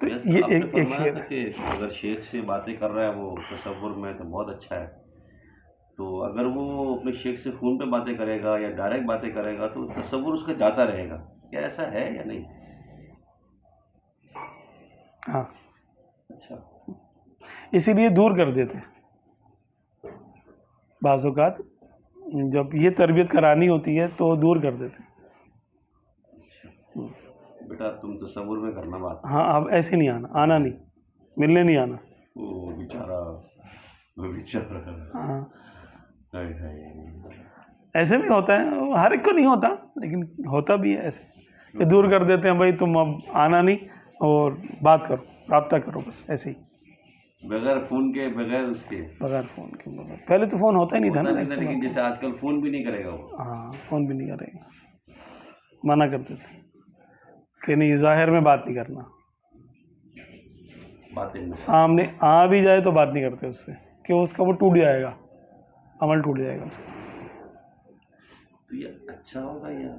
तो जैसे ये आपने एक फरमाया शेर था है। कि अगर शेख से बातें कर रहा है वो तसव्वुर में तो बहुत अच्छा है। तो अगर वो अपने शेख से फ़ोन पे बातें करेगा या डायरेक्ट बातें करेगा तो तसव्वुर उसका जाता रहेगा। क्या ऐसा है या नहीं? हाँ, अच्छा। इसीलिए दूर कर देते हैं। बाज़ औक़ात जब ये तरबियत करानी होती है तो दूर कर देते हैं। बेटा तुम तसव्वुर में करना बात। हाँ, अब ऐसे नहीं आना नहीं, मिलने नहीं आना। वो बेचारा, वो बेचारा। हाँ, हाय हाय। ऐसे भी होता है, हर एक को नहीं होता, लेकिन होता भी है ऐसे। ये दूर कर देते हैं, भाई तुम अब आना नहीं और बात करो, राब्ता करो, बस ऐसे ही, बगैर फ़ोन के, बगैर उसके। बगैर फ़ोन के। बगैर, पहले तो फ़ोन होता ही नहीं था होता ना, नहीं था, ऐसे लेकिन बात। जैसे आजकल फ़ोन भी नहीं करेगा वो। हाँ, फ़ोन भी नहीं करेगा, मना कर देते कि नहीं, ज़ाहिर में बात नहीं करना, बातें में। सामने आ भी जाए तो बात नहीं करते उससे, कि उसका वो टूट जाएगा, अमल टूट जाएगा उसका। तो ये अच्छा होगा या?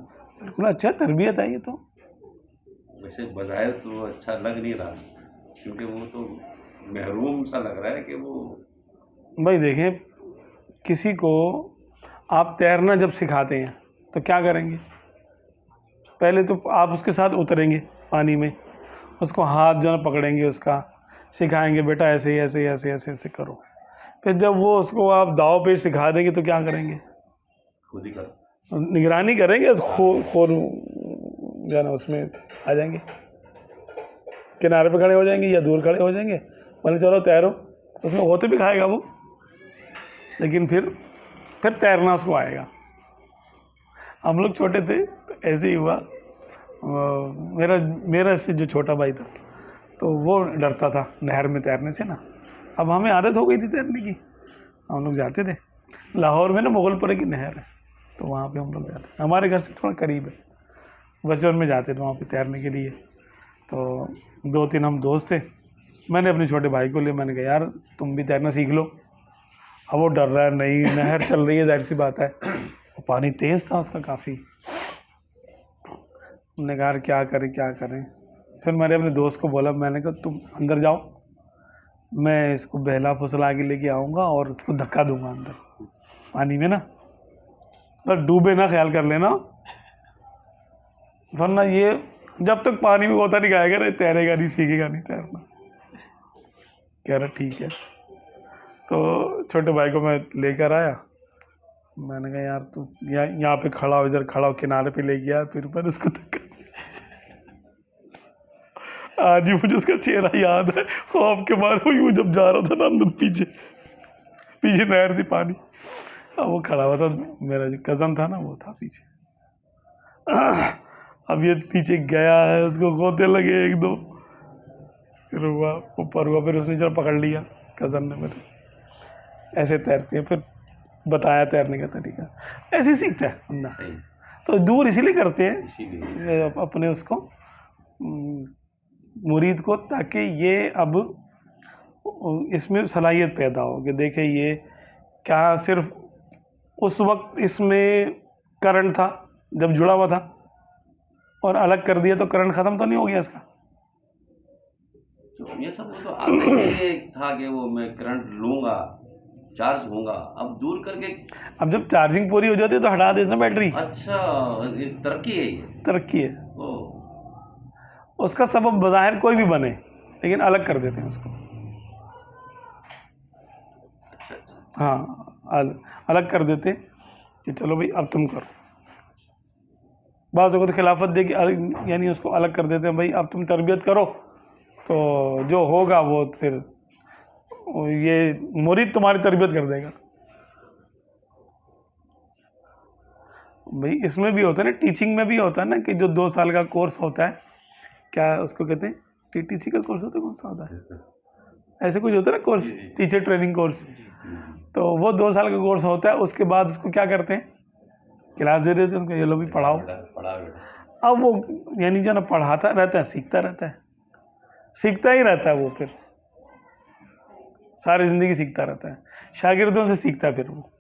बिल्कुल अच्छा तरबियत है ये तो। वैसे बज़ाहिर तो अच्छा लग नहीं रहा, क्योंकि वो तो महरूम सा लग रहा है कि वो। भाई देखें, किसी को आप तैरना जब सिखाते हैं तो क्या करेंगे? पहले तो आप उसके साथ उतरेंगे पानी में, उसको हाथ जो है पकड़ेंगे, उसका सिखाएंगे, बेटा ऐसे ही, ऐसे ही, ऐसे ऐसे ऐसे करो। फिर जब वो उसको आप दाव पे सिखा देंगे तो क्या करेंगे? खुद ही करो। निगरानी करेंगे, खोर जो है ना उसमें आ जाएंगे, किनारे पे खड़े हो जाएंगे या दूर खड़े हो जाएंगे, बोले चलो तैरो, उसमें होते भी खाएगा वो, लेकिन फिर तैरना उसको आएगा। हम लोग छोटे थे तो ऐसे ही हुआ। मेरा से जो छोटा भाई था तो वो डरता था नहर में तैरने से ना। अब हमें आदत हो गई थी तैरने की, हम लोग जाते थे। लाहौर में ना मुगलपुरे की नहर है, तो वहाँ पे हम लोग जाते थे, हमारे घर से थोड़ा करीब है। बचपन में जाते थे वहाँ पे तैरने के लिए। तो 2-3 हम दोस्त थे, मैंने अपने छोटे भाई को लिया, मैंने कहा यार तुम भी तैरना सीख लो। अब वो डर रहा है, नहीं नहर चल रही है, जाहिर सी बात है, पानी तेज़ था उसका काफ़ी। हमने कहा क्या करें क्या करें। फिर मैंने अपने दोस्त को बोला, मैंने कहा तुम अंदर जाओ, मैं इसको बहला फुसला के लेके आऊँगा और इसको धक्का दूंगा अंदर पानी में ना, पर डूबे ना, ख्याल कर लेना, वरना ये जब तक पानी में गोता नहीं खाएगा ना तैरेगा नहीं, सीखेगा नहीं तैरना। कह रहा ठीक है। तो छोटे भाई को मैं लेकर आया, मैंने कहा यार तू यहाँ पे खड़ा हो, इधर खड़ा हो, किनारे पे ले गया, फिर मैंने उसको धक्का। आज भी मुझे उसका चेहरा याद है, खौफ के मारे हुई वो जब जा रहा था ना अंदर, पीछे पीछे नहर थी पानी, अब वो खड़ा हुआ था, मेरा जो कज़न था ना वो था पीछे। अब ये पीछे गया है, उसको गोते लगे 1-2, फिर हुआ ऊपर हुआ, फिर उसने जरा पकड़ लिया कज़न ने मेरे। ऐसे तैरते हैं, फिर बताया तैरने का तरीका, ऐसे ही सीखता है बंदा। सही। तो दूर इसीलिए करते हैं इसीलिए अपने उसको मुरीद को, ताकि ये अब इसमें सलाहियत पैदा हो कि देखे ये क्या सिर्फ उस वक्त इसमें करंट था जब जुड़ा हुआ था और अलग कर दिया तो करंट ख़त्म तो नहीं हो गया इसका। तो ये सब वो तो आते ही ये था कि वो मैं करंट लूँगा, चार्ज होऊंगा, अब दूर करके। अब जब चार्जिंग पूरी हो जाती है तो हटा देते हैं बैटरी। अच्छा, ये तरक्की है ये। तरक्की है, ओ, उसका सबब बज़ाहिर कोई भी बने, लेकिन अलग कर देते हैं उसको। अच्छा अच्छा। हाँ, अलग कर देते कि चलो भाई अब तुम करो। बाज़ को तो खिलाफत दे के यानी उसको अलग कर देते हैं, भाई अब तुम तरबियत करो तो जो होगा वो फिर ये मुरीद तुम्हारी तरबियत कर देगा। भाई इसमें भी होता है ना, टीचिंग में भी होता है ना, कि जो 2 साल का कोर्स होता है, क्या उसको कहते हैं, टीटीसी का कोर्स होता है, कौन सा होता है, ऐसे कुछ होता है ना कोर्स, टीचर ट्रेनिंग कोर्स। तो वो 2 साल का कोर्स होता है, उसके बाद उसको क्या करते हैं, क्लास दे देते हैं उनको, ये लो भी पढ़ाओ। अब वो यानी जो ना पढ़ाता रहता है, सीखता रहता है, सीखता ही रहता है वो, फिर सारी ज़िंदगी सीखता रहता है, शागिर्दों से सीखता है फिर वो।